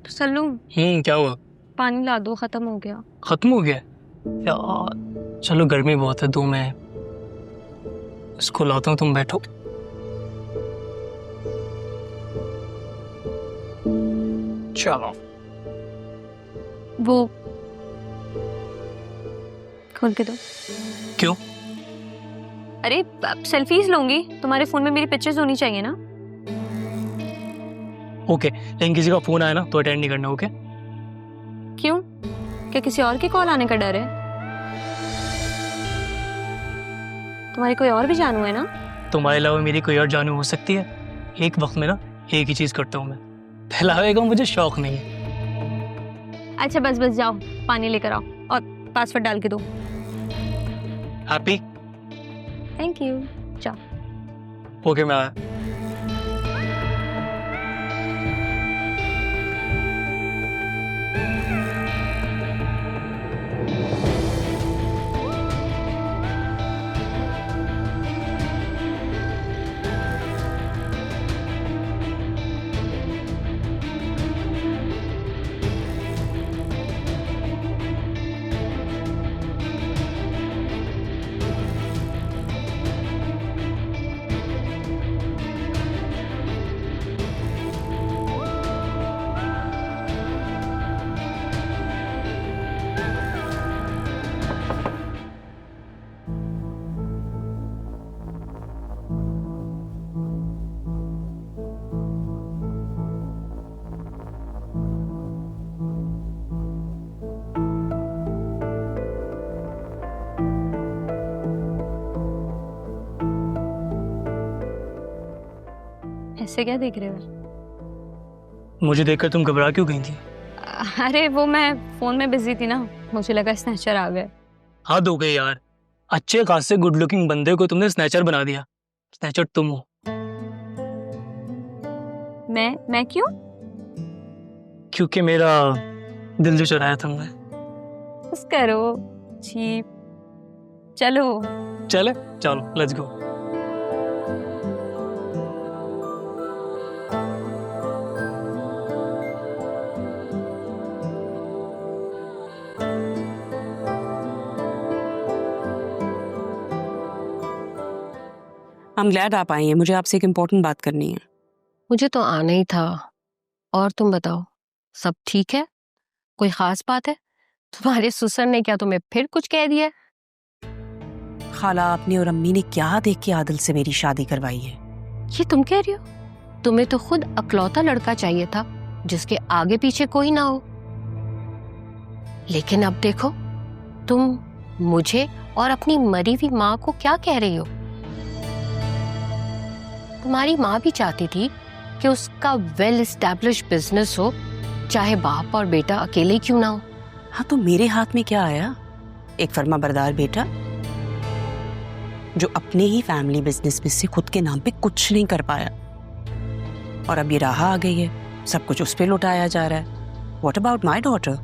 सल्लू क्या हुआ? पानी ला दो, खत्म हो गया। खत्म हो गया यार? चलो गर्मी बहुत है, दो मैं इसको लाता हूँ, तुम बैठो। चलो। वो खोल के दो। क्यों? अरे सेल्फीज लूंगी, तुम्हारे फोन में मेरी पिक्चर्स होनी चाहिए ना। ओके, लेकिन किसी का फोन आया ना तो अटेंड नहीं करना, ओके? क्यों? क्या किसी और के कॉल आने का डर है? तुम्हारी कोई और भी जानू है ना? तुम्हारे अलावा मेरी कोई और जानू हो सकती है? एक वक्त में ना एक ही चीज करता हूँ मैं, फैलावे का मुझे शौक नहीं है। अच्छा बस बस जाओ, पानी लेकर आओ और पासवर्ड डाल के दो। हैप्पी? Thank you. जाओ। ओके, मैं आया। ऐसे क्या देख रहे हो? मुझे देखकर तुम घबरा क्यों गई थी? अरे वो मैं फोन में बिजी थी ना, मुझे लगा स्नैचर आ गए। हद हो गई यार, अच्छे खासे गुड लुकिंग बंदे को तुमने स्नैचर बना दिया। स्नैचर तुम हो। मैं क्यों? क्योंकि मेरा दिल जो चुराया तुमने। बस करो चीप। चलो चले, चलो लेट्स गो। I'm glad आप आई हैं। मुझे आपसे एक इम्पोर्टेंट बात करनी है। मुझे तो आना ही था। और तुम बताओ, सब ठीक है? कोई खास बात है? तुम्हारे ससुर ने क्या तुम्हें फिर कुछ कह दिया? खाला, आपने और अम्मी ने क्या देख के आदिल से मेरी शादी करवाई है? ये तुम कह रही हो? तुम्हें तो खुद अकलौता लड़का चाहिए था जिसके आगे पीछे कोई ना हो। लेकिन अब देखो, तुम मुझे और अपनी मरी हुई माँ को क्या कह रही हो? तुम्हारी माँ भी चाहती थी कि उसका वेल एस्टैब्लिश बिजनेस हो, चाहे बाप और बेटा अकेले क्यों ना हो। हाँ, तो मेरे हाथ में क्या आया? एक फर्माबरदार बेटा जो अपने ही फैमिली बिजनेस में से खुद के नाम पे कुछ नहीं कर पाया, और अब ये राह आ गई है, सब कुछ उस पे लौटाया जा रहा है। What about my daughter?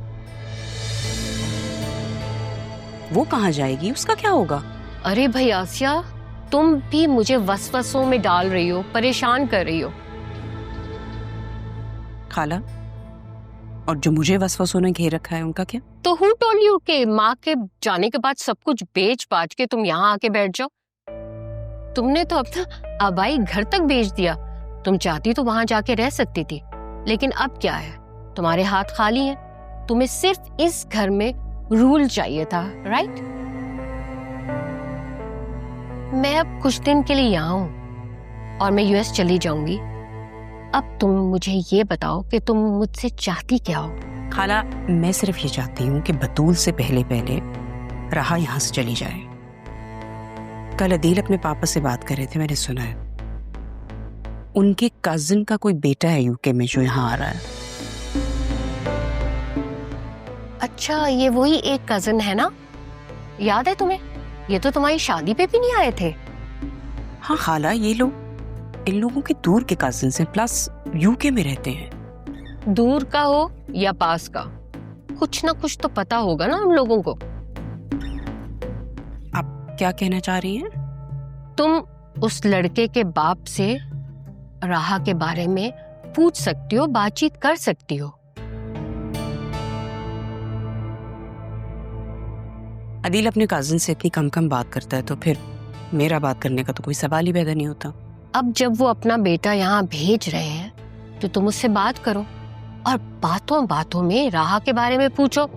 वो कहाँ जाएगी? उसका क्या होगा? अरे भाई आसिया, तुम भी मुझे वसवसों में डाल रही हो, परेशान कर रही हो। खाला, और जो मुझे वसवसों ने घेर रखा है उनका क्या? तो हु टोल्ड यू के माँ के जाने के बाद सब कुछ बेच बाच के तुम यहाँ आके बैठ जाओ? तुमने तो अपना आबाई घर तक बेच दिया। तुम चाहती तो वहां जाके रह सकती थी, लेकिन अब क्या है, तुम्हारे हाथ खाली हैं। तुम्हें सिर्फ इस घर में रूल चाहिए था, राइट? मैं अब कुछ दिन के लिए यहाँ हूँ और मैं यूएस चली जाऊंगी। अब तुम मुझे ये बताओ कि तुम मुझसे चाहती क्या हो? खाला, मैं सिर्फ ये चाहती हूँ कि बतूल से पहले पहले राहा यहाँ से चली जाए। कल अदील अपने पापा से बात कर रहे थे, मैंने सुना है उनके कजिन का कोई बेटा है यूके में जो यहाँ आ रहा है। अच्छा, ये वही एक कजिन है ना? याद है तुम्हें? ये तो तुम्हारी शादी पे भी नहीं आए थे। हाँ खाला, ये लोग इन लोगों के दूर के कजिन हैं, प्लस यूके में रहते हैं। दूर का हो या पास का, कुछ ना कुछ तो पता होगा ना हम लोगों को। आप क्या कहना चाह रही हैं? तुम उस लड़के के बाप से राहा के बारे में पूछ सकती हो, बातचीत कर सकती हो, अदील अपने कजिन से इतनी कम कम बात करता है तो फिर मेरा बात करने का तो कोई सवाल ही पैदा नहीं होता। अब जब वो अपना बेटा यहाँ भेज रहे हैं तो तुम उससे बात करो और बातों बातों में राहा के बारे में पूछो।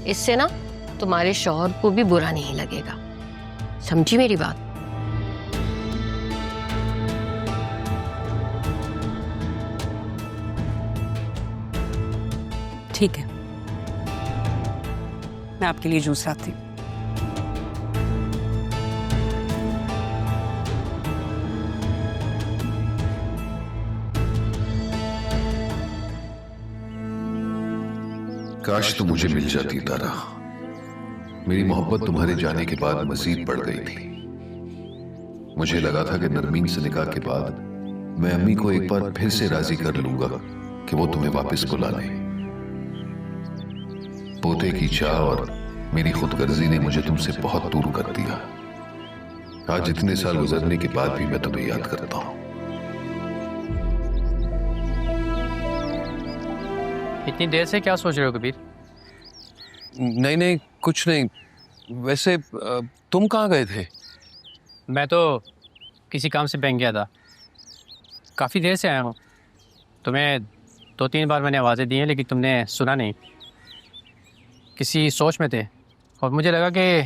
इससे ना तुम्हारे शौहर को भी बुरा नहीं लगेगा। समझी मेरी बात? ठीक है, मैं आपके लिए जूस लाती हूँ। काश तो मुझे मिल जाती तारा। मेरी मोहब्बत तुम्हारे जाने के बाद मजीद बढ़ गई थी। मुझे लगा था कि नरमीन से निकाह के बाद मैं अम्मी को एक बार फिर से राजी कर लूंगा कि वो तुम्हें वापस बुला लें। पोते की चाह और मेरी खुदगर्जी ने मुझे तुमसे बहुत दूर कर दिया। आज इतने साल गुजरने के बाद भी मैं तुम्हें याद करता हूं। इतनी देर से क्या सोच रहे हो कबीर? नहीं नहीं, कुछ नहीं। वैसे तुम कहाँ गए थे? मैं तो किसी काम से बैंक गया था। काफ़ी देर से आया हूँ। तुम्हें 2-3 बार मैंने आवाज़ें दी हैं लेकिन तुमने सुना नहीं। किसी सोच में थे और मुझे लगा कि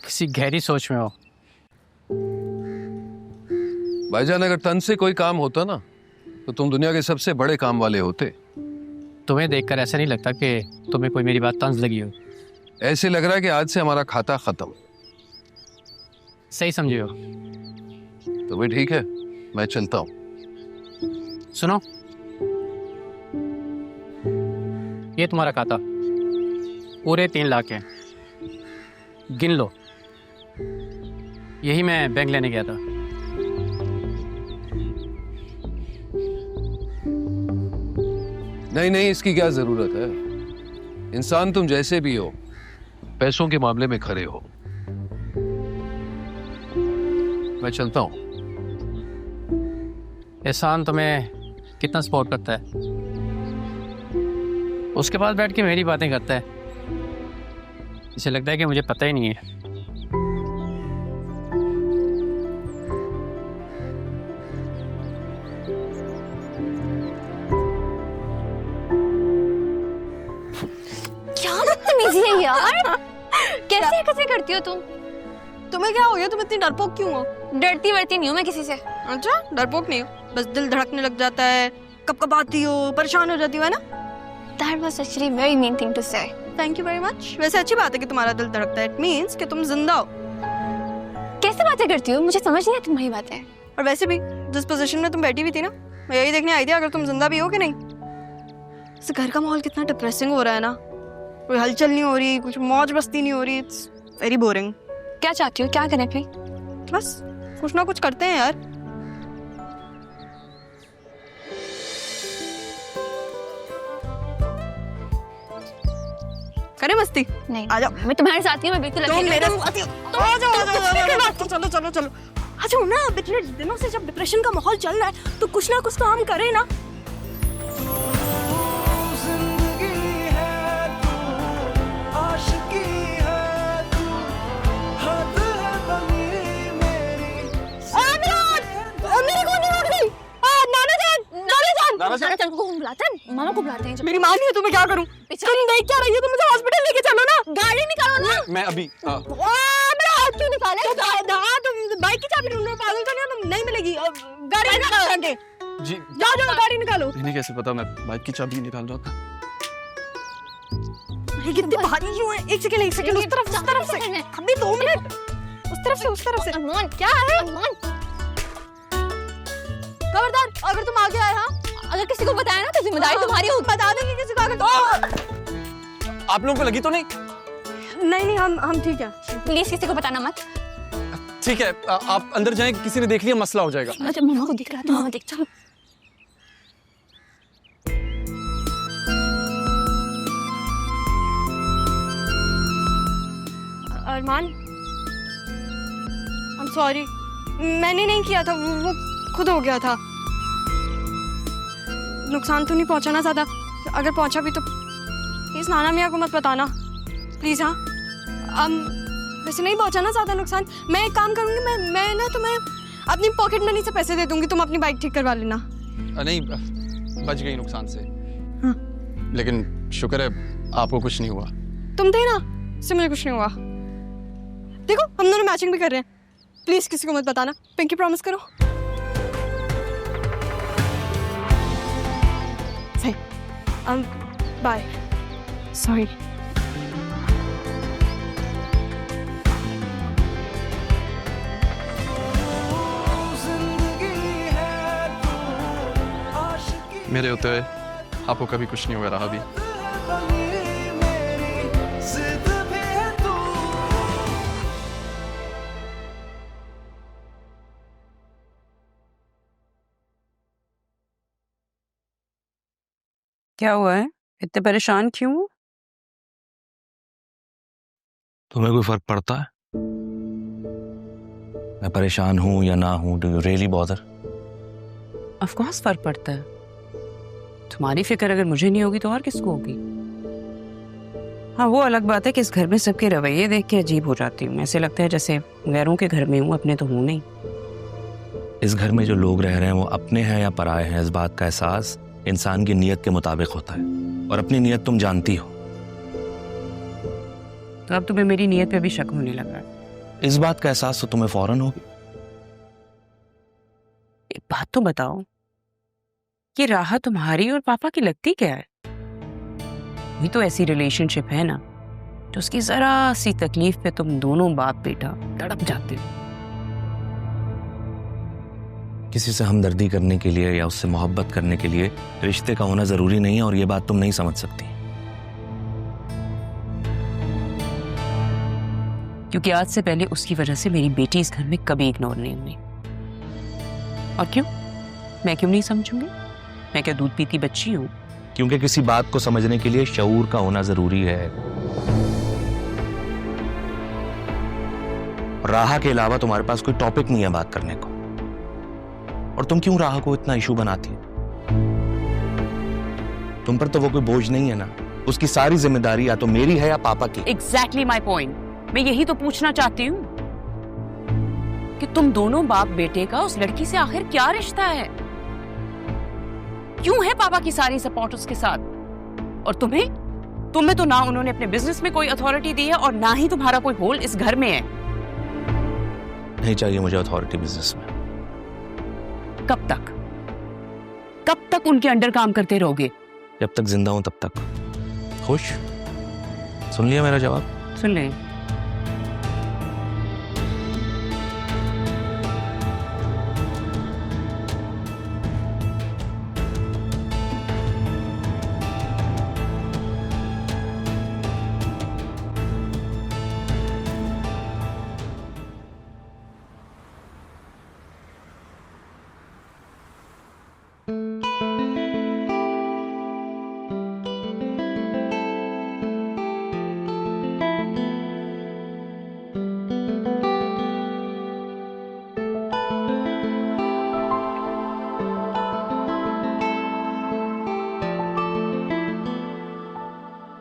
किसी गहरी सोच में हो। भाईजान, अगर तन से कोई काम होता ना तो तुम दुनिया के सबसे बड़े काम वाले होते। तुम्हें देखकर ऐसा नहीं लगता कि तुम्हें कोई मेरी बात तंज लगी हो? ऐसे लग रहा है कि आज से हमारा खाता खत्म। सही समझे हो? तो भी ठीक है, मैं चलता हूँ। सुनो, ये तुम्हारा खाता पूरे 3 लाख है, गिन लो। यही मैं बैंक लेने गया था। नहीं नहीं, इसकी क्या जरूरत है? इंसान तुम जैसे भी हो, पैसों के मामले में खरे हो। मैं चलता हूं। एहसान तुम्हें कितना सपोर्ट करता है, उसके बाद बैठ के मेरी बातें करता है। इसे लगता है कि मुझे पता ही नहीं है। क्या बदतमीजी है यार, कैसे करती हो तुम? तुम्हें क्या हो गया? तुम इतनी डरपोक क्यों हो? डरती वरती नहीं हूँ मैं किसी से। अच्छा, डरपोक नहीं हो, बस दिल धड़कने लग जाता है, कपकपाती हो, परेशान हो जाती हो, है ना? That was actually very mean thing to say. Thank you very much. वैसे अच्छी बात है कि तुम्हारा दिल धड़कता है। इट मींस कि तुम जिंदा हो। कैसे बातें करती हो? मुझे समझ नहीं आती तुम्हारी बातें। और वैसे भी जिस पोजीशन में तुम बैठी हुई थी ना, मैं यही देखने आई थी अगर तुम जिंदा भी हो कि नहीं। इस घर का माहौल कितना डिप्रेसिंग हो रहा है ना। कोई हलचल नहीं हो रही, कुछ मौज मस्ती नहीं हो रही। It's very boring. क्या चाहती हो? क्या करें फिर? बस कुछ ना कुछ करते हैं यार। करें मस्ती? नहीं, आ जाओ। मैं तुम्हारे साथ ही हूँ, मैं बिल्कुल तुम अकेली मेरे हूँ। साथ ही हो। आ जाओ, आ जाओ, आ जाओ। चलो चलो चलो आ जाओ ना। इतने दिनों से जब डिप्रेशन का माहौल चल रहा है तो कुछ ना कुछ तो हम करें ना। मामा को बुलाते हैं। मेरी माँ नहीं है तो मैं क्या करूं? तुम देख क्या रही हो? तुम मुझे हॉस्पिटल लेके चलो ना। गाड़ी निकालो ना। मैं अभी मेरा हाथ क्यों निकाले? तुम बाइक की चाबी ढूंढो, पागल तो नहीं हो तुम? नहीं मिलेगी। गाड़ी निकालो आगे। जी जाओ जाओ, गाड़ी निकालो। इन्हें कैसे पता मैं बाइक की चाबी निकाल रहा था? ये कितनी भारी क्यों है? एक सेकंड उस तरफ से अभी 2 मिनट। उस तरफ से अरमान, क्या है? अरमान, खबरदार, अगर तुम आगे आए। हाँ, अगर किसी को बताया ना तो जिम्मेदारी तुम्हारी होगी। बता देंगे किसी को अगर। आप लोगों को लगी तो नहीं? नहीं हम ठीक है। प्लीज किसी को बताना मत। ठीक है, आप अंदर जाएं, किसी ने देख लिया मसला हो जाएगा। अच्छा, मामा को दिख रहा है तो मामा देख। चलो अरमान, आई एम सॉरी। मैंने नहीं किया था, वो खुद हो गया था। नुकसान तो नहीं पहुंचाना ज्यादा। अगर पहुंचा भी तो प्लीज नाना मियाँ को मत बताना, प्लीज। हाँ वैसे नहीं पहुंचाना ज़्यादा नुकसान। मैं एक काम करूंगी, मैं ना तुम्हें अपनी पॉकेट मनी से पैसे दे दूंगी, तुम अपनी बाइक ठीक करवा लेना। नहीं, बच गई नुकसान से। हाँ। लेकिन शुक्र है आपको कुछ नहीं हुआ। तुम थे ना, इससे मुझे कुछ नहीं हुआ। देखो हम दोनों मैचिंग भी कर रहे हैं। प्लीज किसी को मत बताना, पिंकी प्रॉमिस करो। सही। बाय। सॉरी। मेरे होते हुए आपको कभी कुछ नहीं हुआ रहा भी। क्या हुआ है, इतने परेशान क्यों हो? तुम्हें कोई फर्क पड़ता है मैं परेशान हूं या ना हूं? Do you really bother? Of course फर्क पड़ता है। तुम्हारी फिक्र अगर मुझे नहीं होगी तो और किसको होगी? हाँ, वो अलग बात है कि इस घर में सबके रवैये देख के अजीब हो जाती हूँ। ऐसे लगता है जैसे गैरों के घर में हूँ, अपने तो हूँ नहीं। इस घर में जो लोग रह रहे हैं वो अपने हैं या पराए हैं, इस बात का एहसास इंसान की नीयत के मुताबिक होता है, और अपनी नीयत तुम जानती हो। तो अब तुम्हें मेरी नीयत पे भी शक होने लगा। इस बात का एहसास तो तुम्हें फौरन होगी। एक बात तो बताओ, ये राह तुम्हारी और पापा की लगती क्या है? ये तो ऐसी रिलेशनशिप है ना जो उसकी जरा सी तकलीफ पे तुम दोनों बाप बेटा तड़प जाते हो। किसी से हमदर्दी करने के लिए या उससे मोहब्बत करने के लिए रिश्ते का होना जरूरी नहीं है, और ये बात तुम नहीं समझ सकती। क्योंकि आज से पहले उसकी वजह से मेरी बेटी इस घर में कभी इग्नोर नहीं हुई। और क्यों? मैं क्यों नहीं समझूंगी? मैं क्या दूध पीती बच्ची हूँ? क्योंकि किसी बात को समझने के लिए शऊर का होना जरूरी है। राह के अलावा तुम्हारे पास कोई टॉपिक नहीं है बात करने को, और तुम क्यों राह को इतना इशू बनाती हो? तुम पर तो वो कोई बोझ नहीं है ना, उसकी सारी जिम्मेदारी या तो मेरी है या पापा की। Exactly my point. मैं यही तो पूछना चाहती हूँ कि तुम दोनों बाप बेटे का उस लड़की से आखिर क्या रिश्ता है? क्यों है पापा की सारी सपोर्ट उसके साथ? और तुम्हें तो ना उन्होंने अपने बिजनेस में कोई अथॉरिटी दी है, और ना ही तुम्हारा कोई होल्ड इस घर में है। नहीं चाहिए मुझे अथॉरिटी बिजनेस में। कब तक उनके अंडर काम करते रहोगे? जब तक जिंदा हूं तब तक। खुश? सुन लिया मेरा जवाब? सुन ले।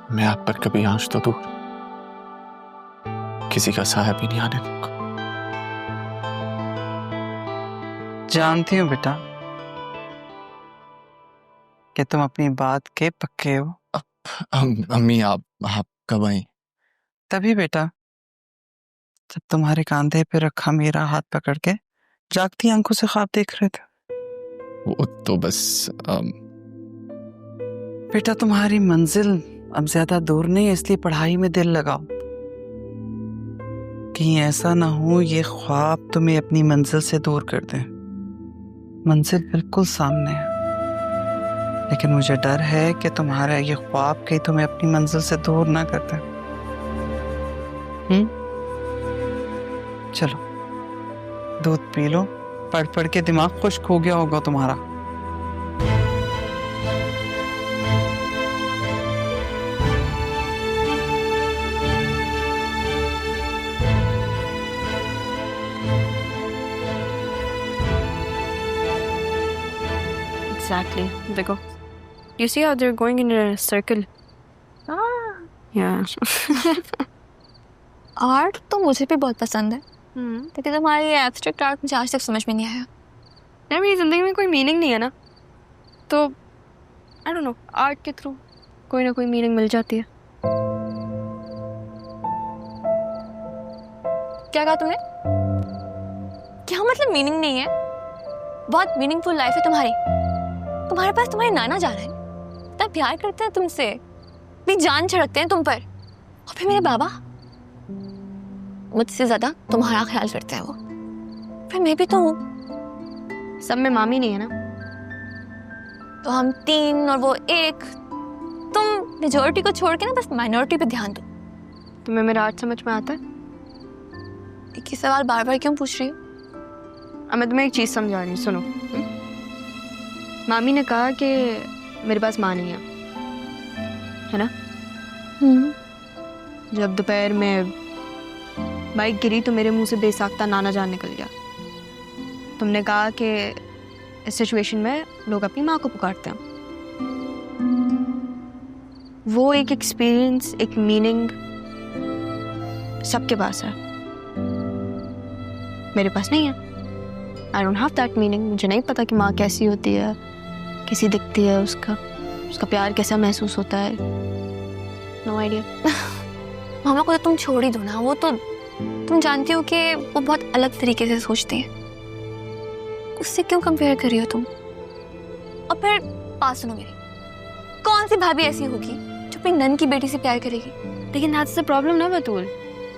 मैं आप पर कभी आंच तो दूर, किसी का साया भी नहीं आने दूंगा। जानती हूँ बेटा कि तुम अपनी बात के पक्के हो। अम्मी आप कब आई? तभी बेटा जब तुम्हारे कांधे पे रखा मेरा हाथ पकड़ के जागती आंखों से ख्वाब देख रहे थे। वो तो बस बेटा तुम्हारी मंजिल अब ज्यादा दूर नहीं है, इसलिए पढ़ाई में दिल लगाओ। कहीं ऐसा ना हो ये ख्वाब तुम्हें अपनी मंजिल से दूर कर दे। मंजिल बिल्कुल सामने है, लेकिन मुझे डर है कि तुम्हारा ये ख्वाब कहीं तुम्हें अपनी मंजिल से दूर ना कर दे। चलो दूध पी लो, पढ़ पढ़ के दिमाग खुश्क हो गया होगा तुम्हारा। Exactly. देखो. You see how they're going in a circle? Yeah. Art तो मुझे भी बहुत पसंद है, लेकिन तुम्हारी ये एब्स्ट्रैक्ट आर्ट मुझे आज तक समझ में नहीं आया। यार मेरी ज़िंदगी में कोई मीनिंग नहीं है ना, तो आई डोंट नो, आर्ट के थ्रू कोई ना कोई मीनिंग मिल जाती है। क्या कहा तुमने? क्या मतलब मीनिंग नहीं है? बहुत मीनिंगफुल लाइफ है तुम्हारी। तुम्हारे पास तुम्हारे नाना जा रहे हैं, इतना प्यार करते हैं तुमसे, अपनी जान छिड़कते हैं तुम पर, और फिर मेरे बाबा मुझसे ज्यादा तुम्हारा ख्याल करते हैं वो। फिर मैं भी तो हूँ, सब में मामी नहीं है ना, तो हम 3 और वो 1। तुम मेजोरिटी को छोड़ के ना बस माइनॉरिटी पे ध्यान दो। तुम्हें मेरा आर्ट समझ में आता है? एक ही सवाल बार बार क्यों पूछ रही हो? अब मैं तुम्हें एक चीज़ समझा रही हूँ, सुनो। मामी ने कहा कि मेरे पास माँ नहीं है ना? जब दोपहर में बाइक गिरी तो मेरे मुंह से बेसाख्ता नाना जान निकल गया। तुमने कहा कि इस सिचुएशन में लोग अपनी माँ को पुकारते हैं। वो एक एक्सपीरियंस, एक मीनिंग सबके पास है, मेरे पास नहीं है। I don't have that meaning. मुझे नहीं पता कि माँ कैसी होती है, कैसी दिखती है, उसका प्यार कैसा महसूस होता है। No idea. मामा को तो तुम छोड़ ही दो ना, वो तो तुम जानती हो कि वो बहुत अलग तरीके से सोचती है। उससे क्यों कंपेयर कर रही हो तुम? और फिर बात सुनो मेरी, कौन सी भाभी ऐसी होगी जो अपनी नन की बेटी से प्यार करेगी? लेकिन दैट्स द प्रॉब्लम ना बतूल।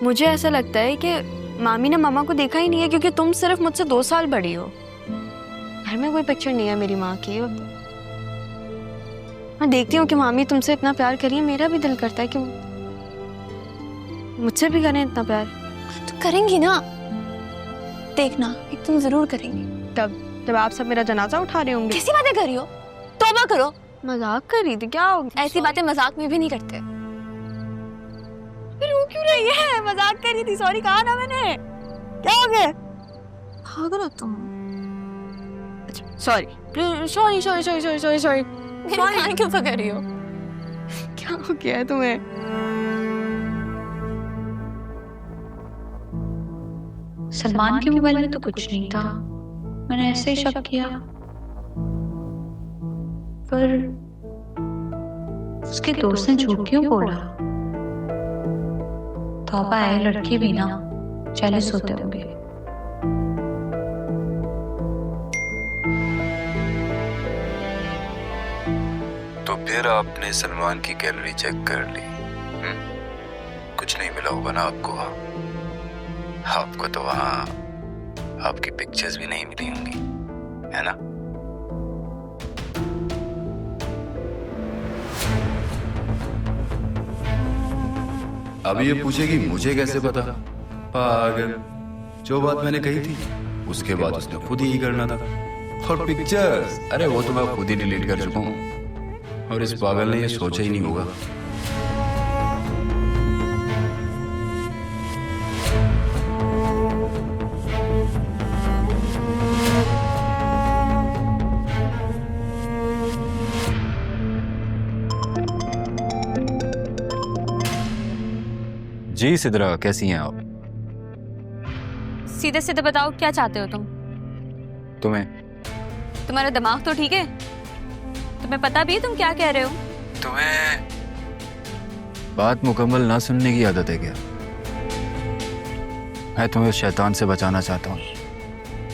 मुझे ऐसा लगता है कि मामी ने मामा को देखा ही नहीं है, क्योंकि तुम सिर्फ मुझसे 2 साल बड़ी हो। घर में कोई पिक्चर नहीं है मेरी माँ की। मैं देखती हूँ कि मामी तुमसे इतना प्यार करिए, मेरा भी दिल करता है कि मुझसे भी करें इतना प्यार। तो करेंगी ना, देखना एक दिन जरूर करेंगी। जब आप सब मेरा जनाजा उठा रहे होंगे। कैसी बातें कर रही हो? तौबा करो। मजाक कर रही थी, क्या हो गया? ऐसी बातें मजाक में भी नहीं करते। फिर वो क्यों रही है? मजाक कर रही थी, सॉरी कहा ना मैंने। क्या हो गया? पागल हो तुम। अच्छा sorry sorry sorry sorry sorry sorry sorry. मेरे कान क्यों पकड़ रही हो? क्या हो गया है तुम्हें? सलमान के मोबाइल में तो कुछ नहीं था, मैंने ऐसे ही शक किया, पर उसके दोस्त ने झूठ क्यों बोला? तौबा है, लड़के भी ना जेलस होते होंगे। तो फिर आपने सलमान की गैलरी चेक कर ली? कुछ नहीं मिला होगा ना आपको? आपको तो वहां आपकी पिक्चर्स भी नहीं मिली होंगी, है ना? अब ये पूछेगी मुझे कैसे पता? पागल, जो बात मैंने कही थी उसके बाद उसने खुद ही करना था। और पिक्चर्स, अरे वो तो मैं खुद ही डिलीट कर चुका हूँ, और इस पागल ने ये सोचा ही नहीं होगा। जी सिद्रा, कैसी हैं आप? सीधे सीधे बताओ क्या चाहते हो तुम? तुम्हारा दिमाग तो ठीक है? तुम्हें पता भी है तुम क्या कह रहे हो? तुम्हें बात मुकम्मल ना सुनने की आदत है क्या? मैं तुम्हें उस शैतान से बचाना चाहता हूँ।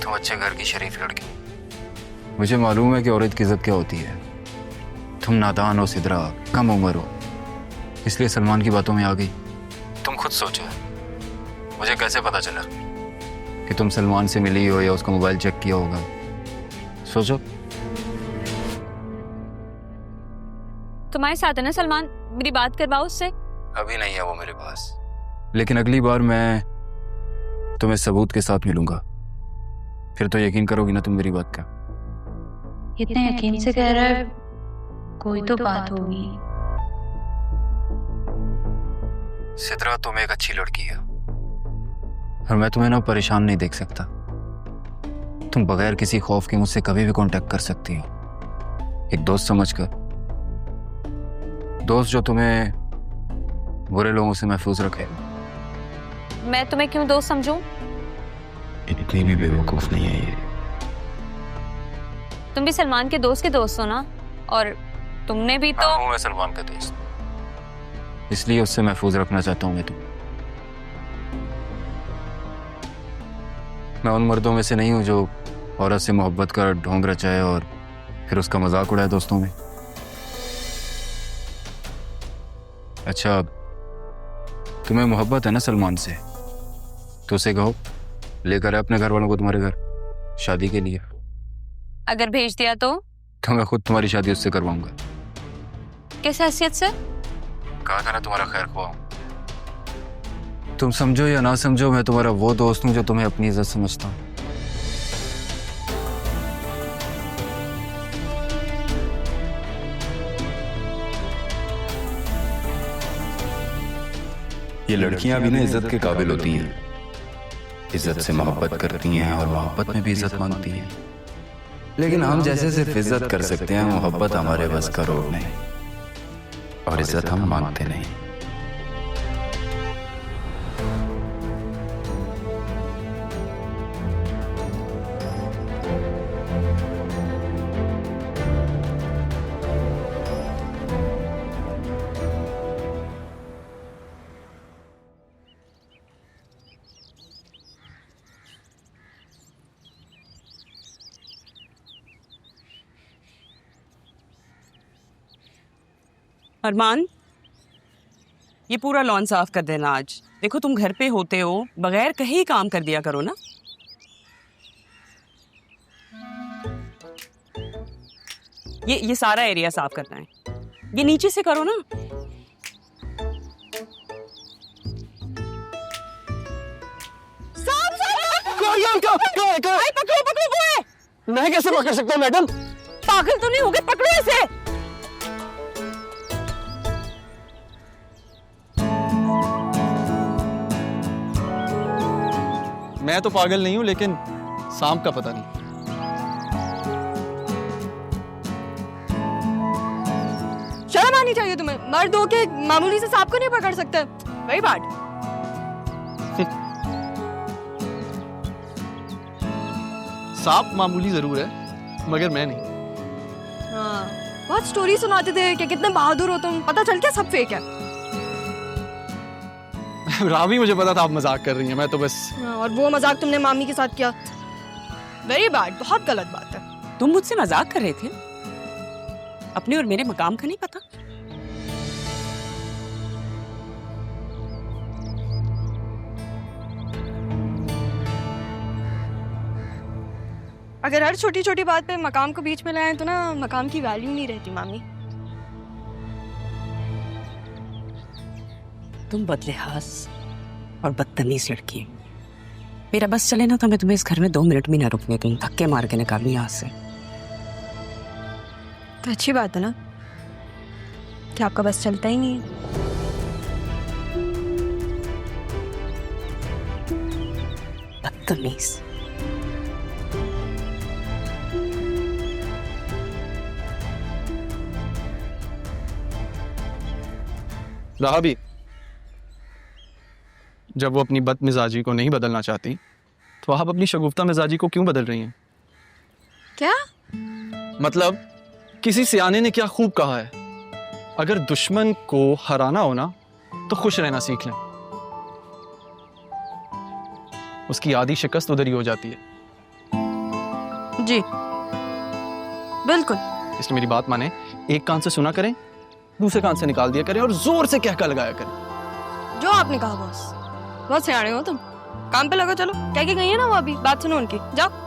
तुम अच्छे घर की शरीफ लड़की, मुझे मालूम है कि औरत की इज्जत क्या होती है। तुम नादान हो सिद्रा, कम उम्र हो, इसलिए सलमान की बातों में आ गई। तुम खुद सोचो, मुझे कैसे पता चला कि तुम सलमान से मिली हो या उसका मोबाइल चेक किया होगा? सोचो। तुम्हारे साथ है ना सलमान, मेरी बात करवाओ उससे। अभी नहीं है वो मेरे पास, लेकिन अगली बार मैं तुम्हें सबूत के साथ मिलूंगा, फिर तो यकीन करोगी ना तुम मेरी बात का। इतने यकीन से कह रहा है, कोई तो बात होगी। सिद्रा, तुम एक अच्छी लड़की है और मैं तुम्हें ना परेशान नहीं देख सकता। तुम बगैर किसी खौफ के मुझसे कभी भी कांटेक्ट कर सकती हो, एक दोस्त समझकर। दोस्त जो तुम्हें बुरे लोगों से महफूज रखे, मैं तुम्हें क्यों दोस्त समझूं? इतनी भी बेवकूफ नहीं है ये। तुम भी सलमान के दोस्त हो ना, और तुमने भी तो। हूँ मैं सलमान का दोस्त, इसलिए उससे महफूज रखना चाहता हूँ मैं उन मर्दों में से नहीं हूँ जो औरत से मोहब्बत का ढोंग रचाए और फिर उसका मजाक उड़ाए दोस्तों में। अच्छा, तुम्हें मोहब्बत है ना सलमान से, तो उसे कहो लेकर आए अपने घर वालों को तुम्हारे घर शादी के लिए। अगर भेज दिया तो मैं खुद तुम्हारी शादी उससे करवाऊंगा। किस हैसियत से? कहा था ना तुम्हारा खैर ख्वाह। तुम समझो या ना समझो, मैं तुम्हारा वो दोस्त हूँ जो तुम्हें अपनी इज्जत समझता हूँ। ये लड़कियां भी ना इज्जत के काबिल होती हैं, इज्जत से मोहब्बत करती हैं और मोहब्बत में भी इज्जत मांगती हैं। लेकिन हम जैसे सिर्फ इज्जत कर सकते हैं, मोहब्बत हमारे बस का रोग नहीं, और इज्जत हम मांगते नहीं। अरमान, ये पूरा लॉन साफ कर देना आज। देखो तुम घर पे होते हो, बगैर कहीं काम कर दिया करो ना। ये सारा एरिया साफ करना है, ये नीचे से करो ना। पकड़ो वो है। मैं कैसे पकड़ सकता हूँ मैडम? पागल तो नहीं हो गए? पकड़ो इसे। मैं तो पागल नहीं हूं, लेकिन सांप का पता नहीं। शर्म आनी चाहिए तुम्हें, मर्द हो के मामूली से सांप को नहीं पकड़ सकते। Very bad. सांप मामूली जरूर है, मगर मैं नहीं। हाँ, बहुत स्टोरी सुनाते थे कि कितने बहादुर हो तुम, पता चल क्या सब फेक है। रावी, मुझे पता था आप मजाक कर रही हैं, मैं तो बस। और वो मजाक तुमने मामी के साथ किया। वेरी बैड, बहुत गलत बात है। तुम मुझसे मजाक कर रहे थे? अपने और मेरे मकाम का नहीं पता? अगर हर छोटी छोटी बात पे मकाम को बीच में लाए तो ना मकाम की वैल्यू नहीं रहती मामी। तुम बदलिहाज और बदतमीज लड़की है। मेरा बस चले ना तो मैं तुम्हें इस घर में 2 मिनट भी ना रुकने दूं, धक्के मार के निकालूं यहाँ से। तो अच्छी बात है ना कि आपका बस चलता ही नहीं है। बदतमीज। रावी, जब वो अपनी बदमिजाजी को नहीं बदलना चाहती, तो आप अपनी शगुफ्ता मिजाजी को क्यों बदल रही हैं? क्या मतलब, किसी सियाने ने क्या खूब कहा है, अगर दुश्मन को हराना हो ना तो खुश रहना सीख लें। उसकी आधी शिकस्त उधर ही हो जाती है। जी बिल्कुल। इसलिए मेरी बात माने, एक कान से सुना करें, दूसरे कान से निकाल दिया करें और जोर से कहका लगाया करें। जो आपने कहा बॉस, बहुत सियाने हो तुम। काम पे लगो, चलो। कह के गई है ना वो, अभी बात सुनो उनकी, जाओ।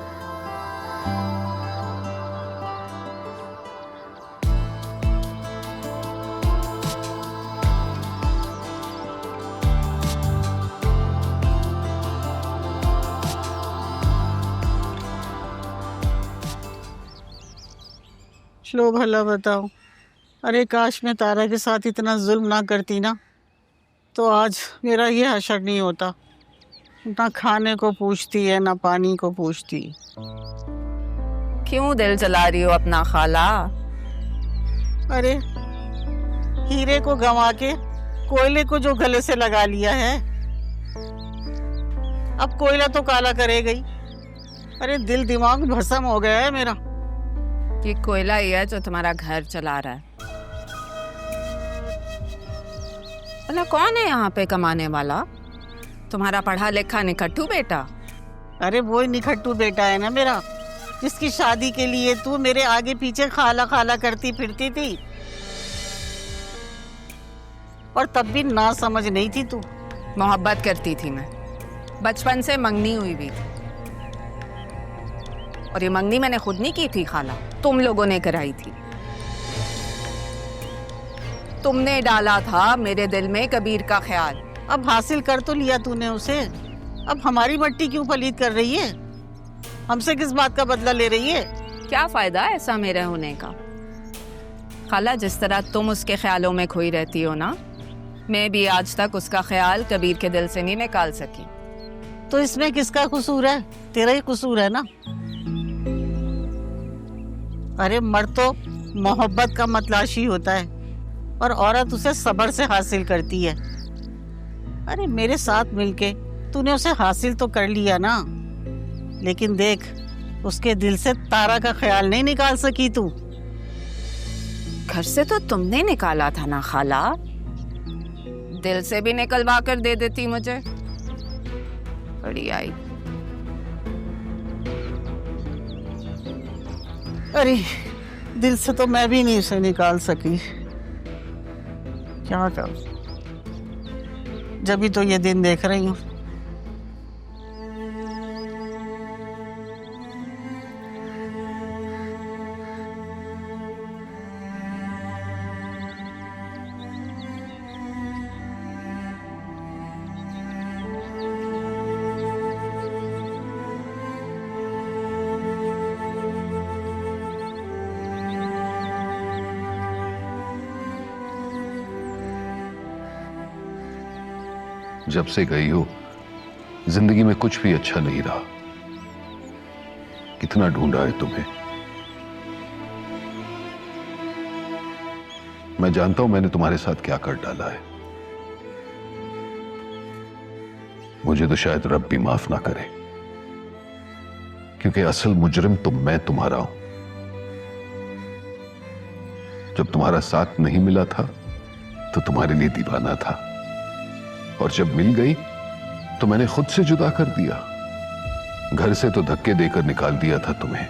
चलो भला बताओ, अरे काश मैं तारा के साथ इतना जुल्म ना करती ना, तो आज मेरा ये हशर नहीं होता। ना खाने को पूछती है, ना पानी को पूछती। क्यों दिल जला रही हो अपना खाला? अरे हीरे को गंवा के कोयले को जो गले से लगा लिया है, अब कोयला तो काला करेगा ही। अरे दिल दिमाग भस्म हो गया है मेरा। ये कोयला ही है जो तुम्हारा घर चला रहा है। भला कौन है यहाँ पे कमाने वाला? तुम्हारा पढ़ा लिखा निकट्टू बेटा? अरे वो ही निखट्टू बेटा है ना मेरा, जिसकी शादी के लिए तू मेरे आगे पीछे खाला खाला करती फिरती थी, और तब भी ना समझ नहीं थी तू। मोहब्बत करती थी मैं, बचपन से मंगनी हुई भी थी। और ये मंगनी मैंने खुद नहीं की थी खाला, तुम लोगों ने कराई थी। तुमने डाला था मेरे दिल में कबीर का ख्याल। अब हासिल कर तो लिया तूने उसे, अब हमारी मट्टी क्यों पलीत कर रही है? हमसे किस बात का बदला ले रही है? क्या फायदा ऐसा मेरे होने का? खाला, जिस तरह तुम उसके ख्यालों में खोई रहती हो ना, मैं भी आज तक उसका ख्याल कबीर के दिल से नहीं निकाल सकी। तो इसमें किसका कसूर है? तेरा ही कसूर है ना। अरे मर्द तो मोहब्बत का मतलाशी होता है और औरत उसे सब्र से हासिल करती है। अरे मेरे साथ मिलके तूने उसे हासिल तो कर लिया ना, लेकिन देख उसके दिल से तारा का ख्याल नहीं निकाल सकी तू। घर से तो तुमने निकाला था ना खाला, दिल से भी निकलवा कर दे देती मुझे। बड़ी आई। अरे दिल से तो मैं भी नहीं उसे निकाल सकी, क्या कर, जब भी तो ये दिन देख रही हूँ। जब से गई हो जिंदगी में कुछ भी अच्छा नहीं रहा। कितना ढूंढा है तुम्हें। मैं जानता हूं मैंने तुम्हारे साथ क्या कर डाला है। मुझे तो शायद रब भी माफ ना करे, क्योंकि असल मुजरिम तो मैं तुम्हारा हूं। जब तुम्हारा साथ नहीं मिला था तो तुम्हारे लिए दीवाना था, और जब मिल गई तो मैंने खुद से जुदा कर दिया। घर से तो धक्के देकर निकाल दिया था तुम्हें,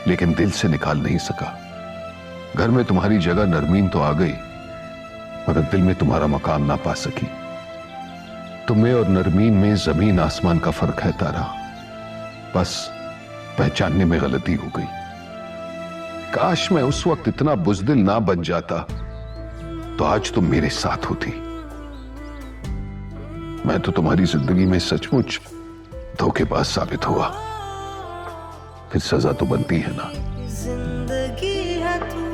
लेकिन दिल से निकाल नहीं सका। घर में तुम्हारी जगह नरमीन तो आ गई, मगर दिल में तुम्हारा मकाम ना पा सकी। तुम्हें और नरमीन में जमीन आसमान का फर्क है तारा, बस पहचानने में गलती हो गई। काश मैं उस वक्त इतना बुज़दिल ना बन जाता तो आज तुम मेरे साथ होती। मैं तो तुम्हारी जिंदगी में सचमुच धोखेबाज साबित हुआ, फिर सजा तो बनती है ना। जिंदगी है तू,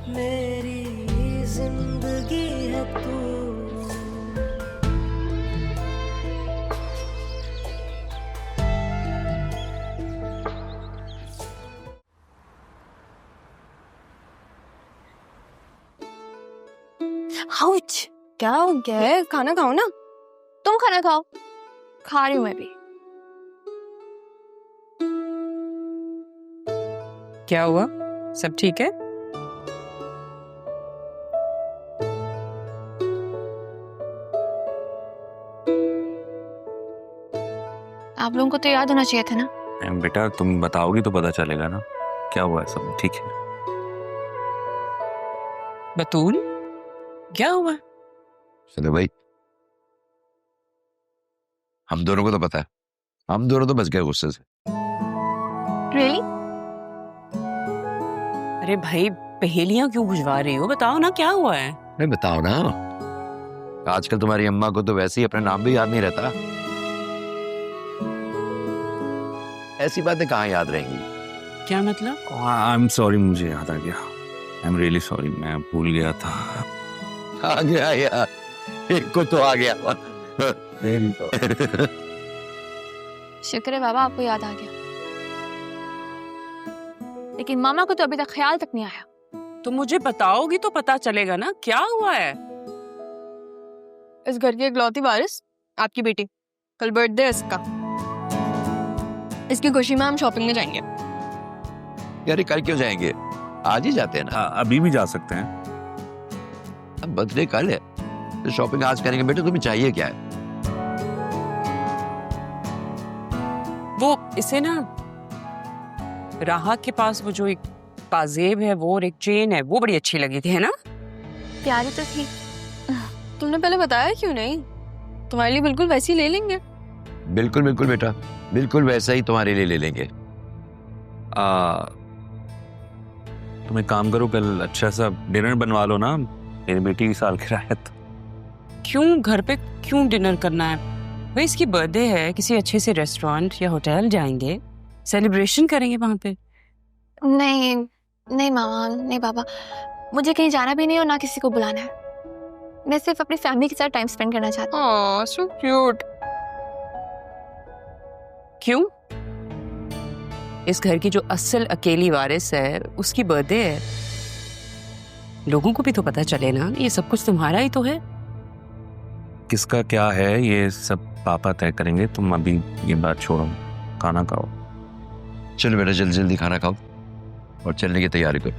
मेरी जिंदगी है तू। आउच, क्या हो गया है? खाना खाओ ना। तुम खाना खाओ। खा रही हूँ मैं भी। क्या हुआ? सब ठीक है? आप लोगों को तो याद होना चाहिए था ना। बेटा तुम बताओगी तो पता चलेगा ना क्या हुआ है। सब ठीक है? बतूल, क्या हुआ? चलो भाई, हम दोनों को तो पता है, हम दोनों तो बच गए गुस्से से। Really? अरे भाई, पहेलियां क्यों बुझवा रही हो? बताओ ना क्या हुआ है। नहीं बताओ ना, आजकल तुम्हारी अम्मा को तो वैसे ही अपना नाम भी याद नहीं रहता। ऐसी बातें कहाँ याद रहेंगी? क्या मतलब? आई एम सॉरी, मुझे याद आ गया। आई एम रियली सॉरी, मैं भूल गया था। आ गया यार, एक को तो आ गया। शुक्र है बाबा, आपको याद आ गया। लेकिन मामा को तो अभी तक ख्याल तक नहीं आया। तो मुझे बताओगी तो पता चलेगा ना क्या हुआ है। इस घर की इकलौती वारिस आपकी बेटी, कल बर्थडे है इसका। इसकी खुशी में हम शॉपिंग में जाएंगे। यार कल क्यों जाएंगे, आज ही जाते हैं ना। अभी भी जा सकते हैं। अब बर्थडे कल है तो शॉपिंग आज करेंगे। बेटे तुम्हें चाहिए क्या है? वो इसे ना राहा के पास वो जो एक पाजेब है वो और एक चेन है वो बड़ी अच्छी लगी थी, है ना? प्यारी तो थी। तुमने पहले बताया क्यों नहीं? तुम्हारे लिए बिल्कुल वैसी ले लेंगे। बिल्कुल बिल्कुल बेटा, बिल्कुल वैसा ही तुम्हारे लिए ले लेंगे। तुम एक काम करो, कल अच्छा सा डिनर बनवा लो ना, मेरी बेटी की सालगिरह है तो। क्यों घर पे क्यों डिनर करना है भाई? इसकी बर्थडे है, किसी अच्छे से रेस्टोरेंट या होटल जाएंगे, सेलिब्रेशन करेंगे वहां पे। नहीं नहीं मामा, नहीं पापा, मुझे कहीं जाना भी नहीं और ना किसी को बुलाना है। मैं सिर्फ अपनी फैमिली के साथ टाइम स्पेंड करना चाहती हूँ। ओह सो क्यूट। क्यों? इस घर की जो असल अकेली वारिस है उसकी बर्थडे है। लोगों को भी तो पता चले ना, ये सब कुछ तुम्हारा ही तो है। किसका क्या है ये सब पापा तय करेंगे, तुम अभी ये बात छोड़ो, खाना खाओ। चलो बेटा जल्दी जल्दी खाना खाओ और चलने की तैयारी करो,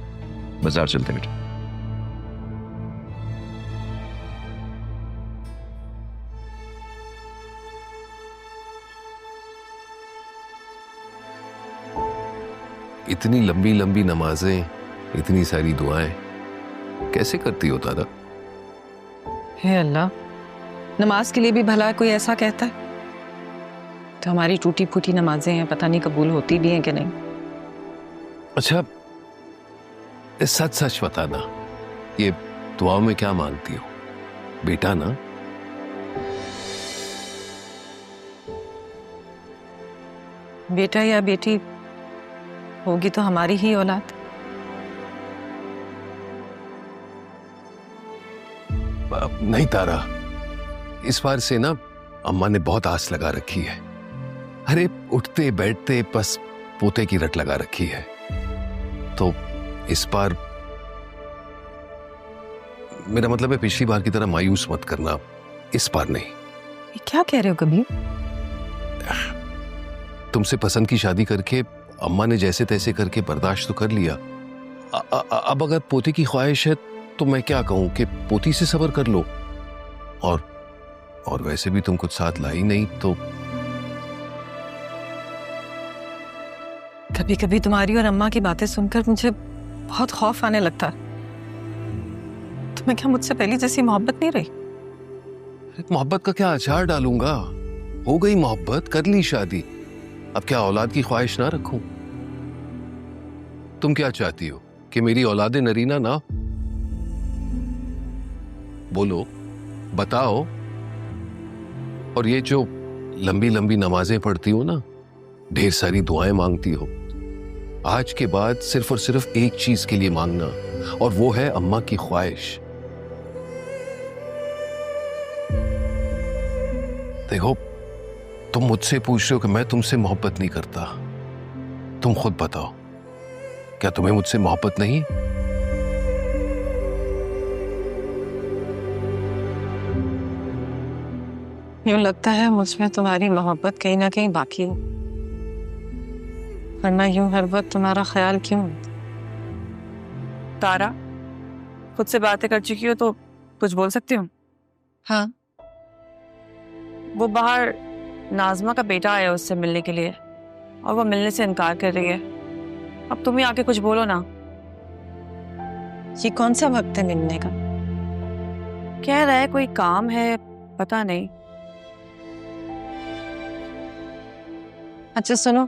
बाजार चलते हैं बेटा। इतनी लंबी लंबी नमाजें, इतनी सारी दुआएं कैसे करती हो दादा? हे अल्लाह, नमाज के लिए भी भला कोई ऐसा कहता है? तो हमारी टूटी फूटी नमाजें हैं, पता नहीं कबूल होती भी हैं कि नहीं। अच्छा सच सच बताना, ये दुआ में क्या मांगती हो? बेटा ना? बेटा या बेटी होगी तो हमारी ही औलाद। नहीं तारा, इस बार से ना अम्मा ने बहुत आस लगा रखी है। अरे उठते बैठते बस पोते की रट लगा रखी है। तो इस बार मेरा मतलब है पिछली बार की तरह मायूस मत करना, इस बार नहीं। ये क्या कह रहे हो कबीर? तुमसे पसंद की शादी करके अम्मा ने जैसे तैसे करके बर्दाश्त तो कर लिया। अब अगर पोते की ख्वाहिश है तो मैं क्या कहूं कि पोती से सब्र कर लो। और वैसे भी तुम कुछ साथ लाई नहीं तो। कभी कभी तुम्हारी और अम्मा की बातें सुनकर मुझे बहुत खौफ आने लगता है। तुम्हें क्या मुझसे पहले जैसी मोहब्बत नहीं रही? मोहब्बत का क्या अचार डालूंगा? हो गई मोहब्बत, कर ली शादी, अब क्या औलाद की ख्वाहिश ना रखूं? तुम क्या चाहती हो कि मेरी औलादे नरीना ना? बोलो, बताओ। और ये जो लंबी लंबी नमाजें पढ़ती हो ना, ढेर सारी दुआएं मांगती हो, आज के बाद सिर्फ और सिर्फ एक चीज के लिए मांगना, और वो है अम्मा की ख्वाहिश। देखो, तुम मुझसे पूछ रहे हो कि मैं तुमसे मोहब्बत नहीं करता। तुम खुद बताओ, क्या तुम्हें मुझसे मोहब्बत नहीं? यूं लगता है मुझमें तुम्हारी मोहब्बत कहीं ना कहीं बाकी हो, वरना यूं हर वक्त तुम्हारा ख्याल क्यों? तारा, खुद से बातें कर चुकी हो तो कुछ बोल सकती हो? हाँ। वो बाहर नाजमा का बेटा आया उससे मिलने के लिए और वो मिलने से इनकार कर रही है। अब तुम ही आके कुछ बोलो ना। ये कौन सा वक्त है मिलने का? कह रहा है कोई काम है, पता नहीं। अच्छा सुनो,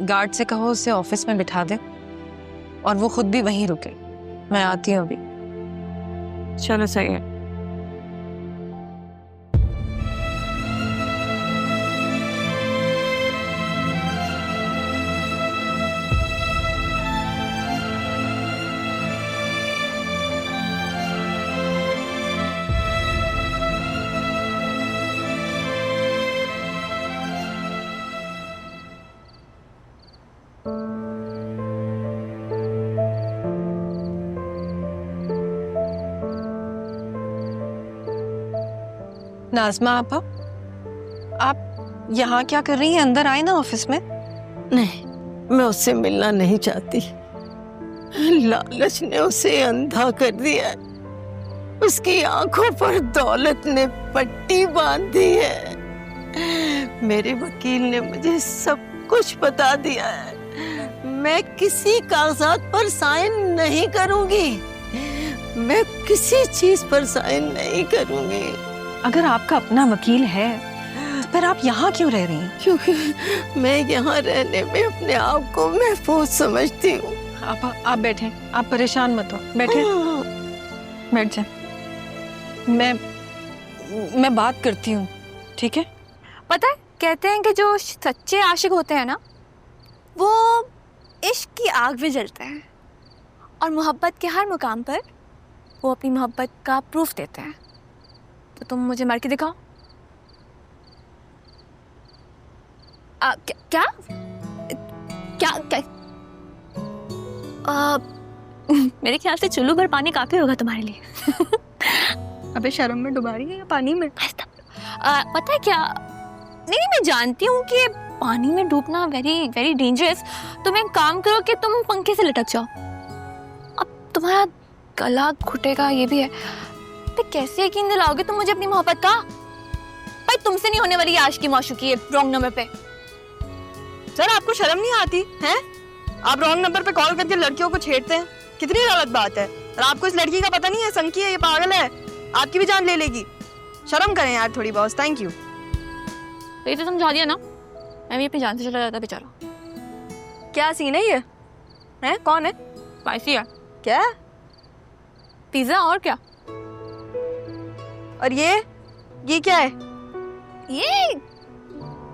गार्ड से कहो उसे ऑफिस में बिठा दे और वो खुद भी वहीं रुके। मैं आती हूँ अभी। चलो सही है। नाज़मा आपा, आप यहाँ क्या कर रही हैं? अंदर आए ना ऑफिस में। नहीं, मैं उससे मिलना नहीं चाहती। लालच ने उसे अंधा कर दिया है। उसकी आंखों पर दौलत ने पट्टी बांधी है। मेरे वकील ने मुझे सब कुछ बता दिया है। मैं किसी कागजात पर साइन नहीं करूंगी। मैं किसी चीज पर साइन नहीं करूंगी। अगर आपका अपना वकील है तो फिर आप यहाँ क्यों रह रही हैं? क्योंकि मैं यहाँ रहने में अपने आप को महफूज समझती हूँ। आप बैठें, आप परेशान मत हो, बैठें, बैठ जाए। मैं बात करती हूँ, ठीक है? पता है, कहते हैं कि जो सच्चे आशिक होते हैं ना, वो इश्क की आग में जलते हैं और मोहब्बत के हर मुकाम पर वो अपनी मोहब्बत का प्रूफ देते हैं। तो तुम मुझे मार के दिखाओ। क्या क्या क्या मेरे ख्याल से चुल्लू भर पानी काफी होगा तुम्हारे लिए। अबे शर्म में डुबा रही है या पानी में? पता है क्या, नहीं मैं जानती हूँ कि पानी में डूबना वेरी वेरी डेंजरस। तुम एक काम करो कि तुम पंखे से लटक जाओ। अब तुम्हारा गला घुटेगा, ये भी है। तो कैसे यकीन दिलाओगे तुम मुझे अपनी मोहब्बत का? भाई तुमसे नहीं होने वाली आशिकी माशूकी है रॉन्ग नंबर पे। सर आपको शर्म नहीं आती हैं? आप रॉन्ग नंबर पे कॉल करके लड़कियों को छेड़ते हैं, कितनी गलत बात है। और आपको इस लड़की का पता नहीं है, संकी है, ये पागल है, आपकी भी जान ले लेगी। शर्म करें यार थोड़ी बहुत। Thank you. तो ये तो समझा दिया ना, मैं भी अपनी जान से चला जाता बेचारा। क्या सीन है ये? हैं? कौन है? स्पाइसी है। क्या? पिज्जा और क्या? और ये क्या है? ये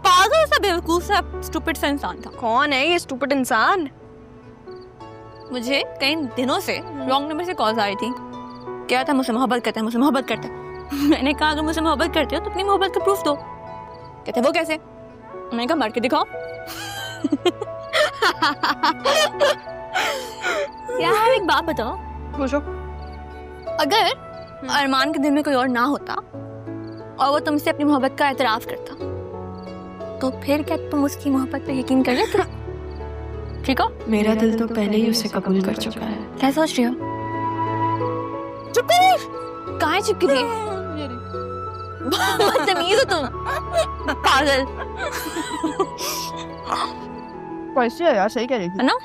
पागल सा बेवकूफ सा स्टूपिड सा इंसान था। कौन है ये स्टूपिड इंसान? मुझे कई दिनों से रॉन्ग नंबर से कॉल्स आ रही थी। क्या था, मुझसे मोहब्बत करता है, मुझसे मोहब्बत करता है। मैंने कहा अगर मुझसे मोहब्बत करते हो तो अपनी मोहब्बत का प्रूफ दो। कहते वो कैसे? मैंने कहा मार के दिखाओ। यार एक बात बताओ, पूछो। अगर अरमान के दिल में कोई और ना होता और वो तुमसे अपनी मोहब्बत का एतराफ करता, तो फिर क्या तुम उसकी मोहब्बत पे यकीन कर लेते? ठीक हो? मेरा दिल तो पहले ही उसे कबूल कर चुका है। क्या सोच रही हो? चुप कर। कहाँ चुप रही है? बदतमीज हो तुम, पागल। कैसे है यार, सही कह रही थी है ना?